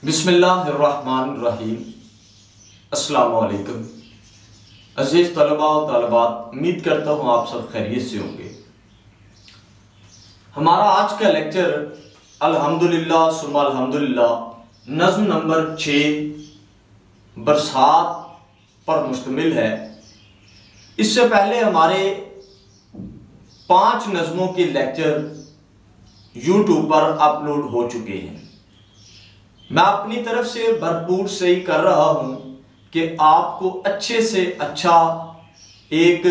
बिस्मिल्लाहिर्रहमानिर्रहीम। अस्सलाम वालेकुम अज़ीज़ तलबा और तलबात, उम्मीद करता हूँ आप सब खैरियत से होंगे। हमारा आज का लेक्चर अल्हम्दुलिल्लाह सुम्मा अल्हम्दुलिल्लाह नज़्म नंबर 6 बरसात पर मुश्तमिल है। इससे पहले हमारे 5 नज़्मों के लेक्चर यूट्यूब पर अपलोड हो चुके हैं। मैं अपनी तरफ से भरपूर सही कर रहा हूं कि आपको अच्छे से अच्छा एक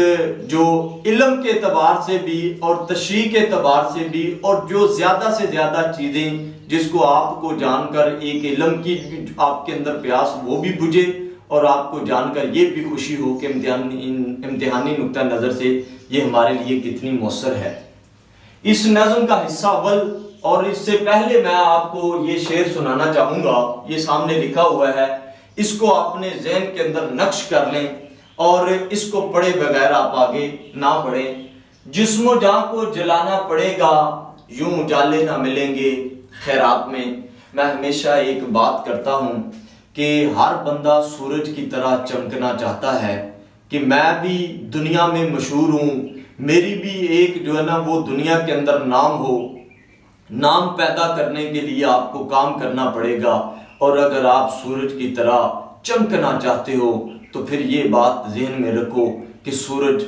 जो इल्म के एतबार से भी और तशरीह के एतबार से भी और जो ज़्यादा से ज़्यादा चीज़ें जिसको आपको जानकर एक इल्म की आपके अंदर प्यास वो भी बुझे और आपको जानकर ये भी खुशी हो कि इम्तिहानी नुक्ता नज़र से ये हमारे लिए कितनी मौसर है। इस नज़्म का हिस्सा अव्वल और इससे पहले मैं आपको ये शेर सुनाना चाहूँगा। ये सामने लिखा हुआ है, इसको अपने ज़हन के अंदर नक्श कर लें और इसको पढ़े बगैर आप आगे ना बढ़ें। जिस्मो जान को जलाना पड़ेगा, यूं उजाले ना मिलेंगे खैरात में। मैं हमेशा एक बात करता हूँ कि हर बंदा सूरज की तरह चमकना चाहता है कि मैं भी दुनिया में मशहूर हूँ, मेरी भी एक जो है ना वो दुनिया के अंदर नाम हो। नाम पैदा करने के लिए आपको काम करना पड़ेगा और अगर आप सूरज की तरह चमकना चाहते हो तो फिर ये बात ज़हन में रखो कि सूरज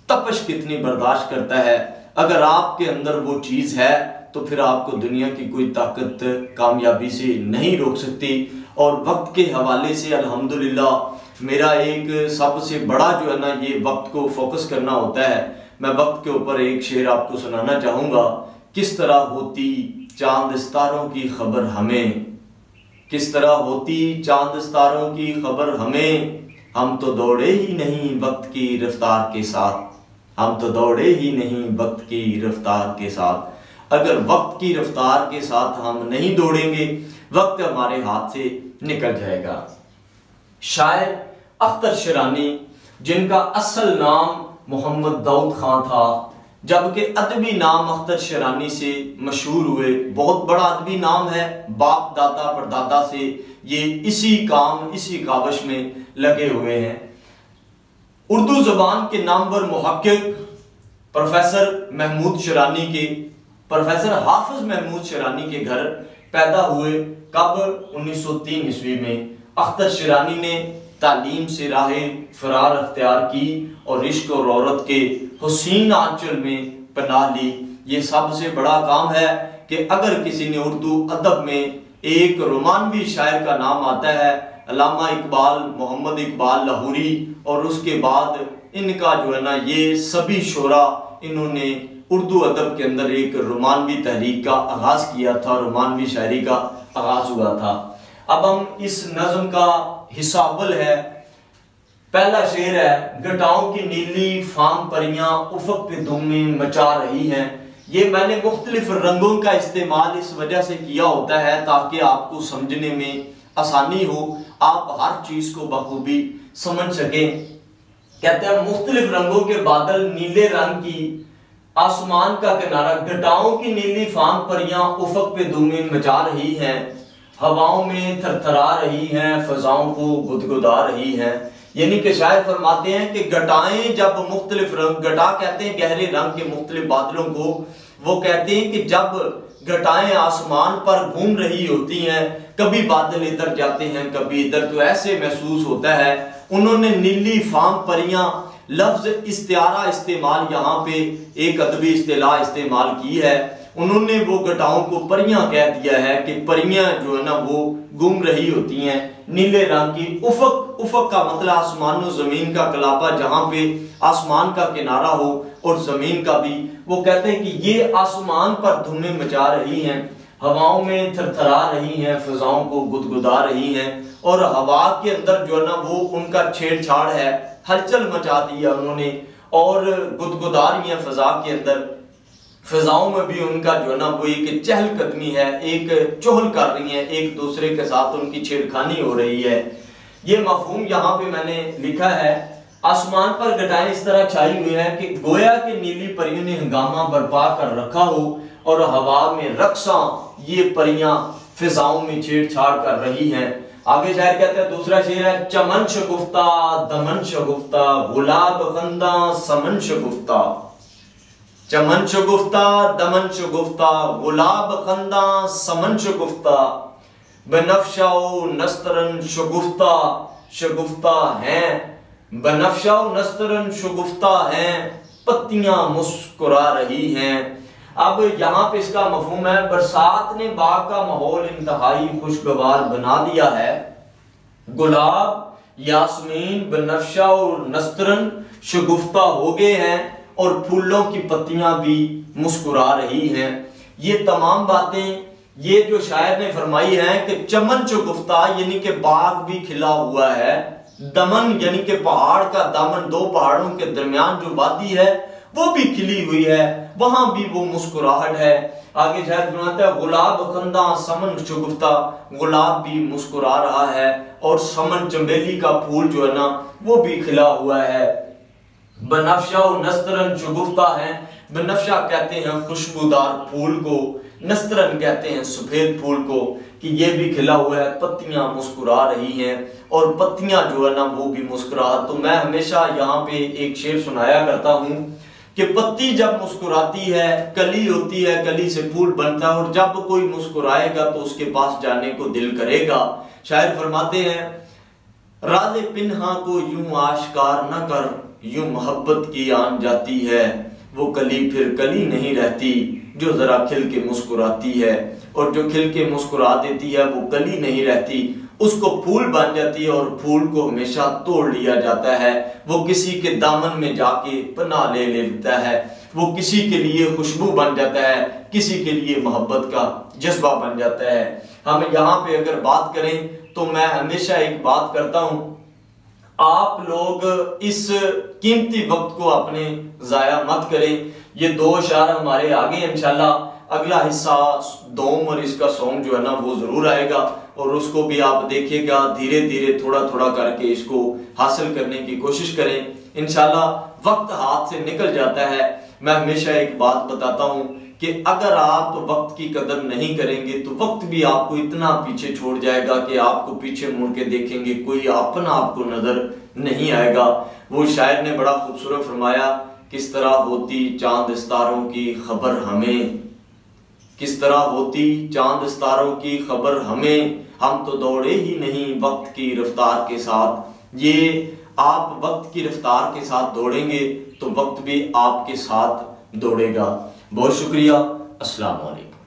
तपश कितनी बर्दाश्त करता है। अगर आपके अंदर वो चीज़ है तो फिर आपको दुनिया की कोई ताकत कामयाबी से नहीं रोक सकती। और वक्त के हवाले से अल्हम्दुलिल्लाह मेरा एक सबसे बड़ा जो है ना ये वक्त को फोकस करना होता है। मैं वक्त के ऊपर एक शेर आपको सुनाना चाहूँगा। किस तरह होती चांद सितारों की खबर हमें, किस तरह होती चांद सितारों की खबर हमें, हम तो दौड़े ही नहीं वक्त की रफ्तार के साथ, हम तो दौड़े ही नहीं वक्त की रफ्तार के साथ। अगर वक्त की रफ्तार के साथ हम नहीं दौड़ेंगे, वक्त हमारे हाथ से निकल जाएगा। शायर अख्तर शिरानी, जिनका असल नाम मोहम्मद दाऊद खान था, जबकि अदबी नाम अख्तर शिरानी से मशहूर हुए। बहुत बड़ा अदबी नाम है, बाप दादा परदादा से ये इसी काम इसी कावश में लगे हुए हैं। उर्दू ज़बान के नामवर मुहक्किक प्रोफेसर महमूद शिरानी के प्रोफेसर हाफिज महमूद शिरानी के घर पैदा हुए। कब? 1903 ईस्वी में। अख्तर शिरानी ने तालीम से राहे फरार अख्तियार की और इश्क और औरत के हुसीन आंचल में पनाह ली। ये सबसे बड़ा काम है कि अगर किसी ने उर्दू अदब में एक रोमानवी शायर का नाम आता है, अल्लामा इकबाल, मोहम्मद इकबाल लाहौरी, और उसके बाद इनका जो है ना ये सभी शोरा इन्होंने उर्दू अदब के अंदर एक रोमानवी तहरीक का आगाज किया था, रोमानवी शायरी का आगाज हुआ था। अब हम इस नज़्म का हिस्सा अव्वल है। पहला शेर है, घटाओं की नीली फाम परियां उफक पे धूमें मचा रही हैं। ये मैंने मुख्तलिफ रंगों का इस्तेमाल इस वजह से किया होता है ताकि आपको समझने में आसानी हो, आप हर चीज को बखूबी समझ सकें। कहते हैं मुख्तलिफ रंगों के बादल, नीले रंग की आसमान का किनारा, घटाओं की नीली फाम परियां उफक पे धूमें मचा रही हैं, हवाओं में थरथरा रही हैं, फजाओं को गुदगुदा रही हैं। यानी कि शायद फरमाते हैं कि घटाएं जब मुख्तलिफ रंग, घटा कहते हैं गहरे रंग के मुख्तलिफ बादलों को, वो कहते हैं कि जब घटाएं आसमान पर घूम रही होती हैं, कभी बादल इधर जाते हैं कभी इधर, तो ऐसे महसूस होता है। उन्होंने नीली फाम परियां लफ्ज इस्तिआरा इस्तेमाल यहाँ पे एक अदबी इस्तिलाह इस्तेमाल की है। उन्होंने वो घटाओं को परियां कह दिया है कि परियां जो है ना वो घूम रही होती हैं नीले रंग की। उफक, उफक का मतलब आसमान और जमीन का कलापा, जहां पे आसमान का किनारा हो और जमीन का भी। वो कहते हैं कि ये आसमान पर धूमें मचा रही हैं, हवाओं में थरथरा रही हैं, फिजाओं को गुदगुदा रही हैं, और हवा के अंदर जो है ना वो उनका छेड़छाड़ है, हलचल मचा दिया उन्होंने और गुदगुदा रही है फिजा के अंदर। फिजाओं में भी उनका जो है ना वो एक चहलकदमी है, एक चोहल कर रही है, एक दूसरे के साथ उनकी छेड़खानी हो रही है। ये मफहूम यहाँ पे मैंने लिखा है। आसमान पर घटाएं इस तरह छाई हुई है कि गोया के नीली परियों ने हंगामा बर्पा कर रखा हो और हवा में रक्सा ये परियां फिजाओं में छेड़छाड़ कर रही हैं। आगे शायर कहते हैं, दूसरा शेर है, चमन शगुफ्ता दमन शगुफ्ता गुलाब खंदा समन शगुफ्ता। चमन शगुफ्ता दमन शगुफ्ता गुलाब खंदा समन शगुफ्ता बनफ्शाओ नस्तरन शगुफ्ता शगुफ्ता हैं। बनफ्शाओ नस्तरन शगुफ्ता हैं, पत्तियां मुस्कुरा रही हैं। अब यहाँ पे इसका मफहूम है, बरसात ने बाग का माहौल इंतहाई खुशगवार बना दिया है। गुलाब, यास्मीन, बनफ्शा और नस्तरन शगुफ्ता हो गए हैं और फूलों की पत्तियां भी मुस्कुरा रही हैं। ये तमाम बातें ये जो शायर ने फरमाई हैं कि चमन शगुफ्ता यानी कि बाग भी खिला हुआ है, दमन यानी कि पहाड़ का दामन, दो पहाड़ों के दरमियान जो वादी है वो भी खिली हुई है, वहां भी वो मुस्कुराहट है। आगे शायर फरमाता है, गुलाब खंदा समन शगुफ्ता, गुलाब भी मुस्कुरा रहा है और समन चमेली का फूल जो है ना वो भी खिला हुआ है। बनफ्शा और नस्तरन शगुफ्ता है, बनफ्शा कहते हैं खुशबूदार फूल को, नस्तरन कहते हैं सफेद फूल को, कि ये भी खिला हुआ है, पत्तियां मुस्कुरा रही हैं और पत्तियां जो है ना वो भी मुस्कुरा। तो मैं हमेशा यहाँ पे एक शेर सुनाया करता हूँ कि पत्ती जब मुस्कुराती है, कली होती है, कली से फूल बनता है और जब कोई मुस्कुराएगा तो उसके पास जाने को दिल करेगा। शायर फरमाते हैं, राज़े पिन्हा को यूं आश्कार न कर, यूं मोहब्बत की आन जाती है। वो कली फिर कली नहीं रहती जो जरा खिल के मुस्कुराती है, और जो खिल के मुस्कुरा देती है वो कली नहीं रहती, उसको फूल बन जाती है और फूल को हमेशा तोड़ लिया जाता है। वो किसी के दामन में जाके पनाह ले लेता है, वो किसी के लिए खुशबू बन जाता है, किसी के लिए मोहब्बत का जज्बा बन जाता है। हम यहाँ पे अगर बात करें तो मैं हमेशा एक बात करता हूं, आप लोग इस कीमती वक्त को अपने जाया मत करें। ये दो अशार हमारे आगे इंशाल्लाह अगला हिस्सा दोम और इसका सोम जो है ना वो जरूर आएगा और उसको भी आप देखिएगा, धीरे धीरे थोड़ा थोड़ा करके इसको हासिल करने की कोशिश करें। इंशाल्लाह वक्त हाथ से निकल जाता है। मैं हमेशा एक बात बताता हूं कि अगर आप वक्त की कदर नहीं करेंगे तो वक्त भी आपको इतना पीछे छोड़ जाएगा कि आपको पीछे मुड़ के देखेंगे कोई अपना आपको नजर नहीं आएगा। वो शायर ने बड़ा खूबसूरत फरमाया, किस तरह होती चांद सितारों की खबर हमें, किस तरह होती चांद सितारों की खबर हमें, हम तो दौड़े ही नहीं वक्त की रफ्तार के साथ। ये आप वक्त की रफ्तार के साथ दौड़ेंगे तो वक्त भी आपके साथ दौड़ेगा। बहुत शुक्रिया। अस्सलाम वालेकुम।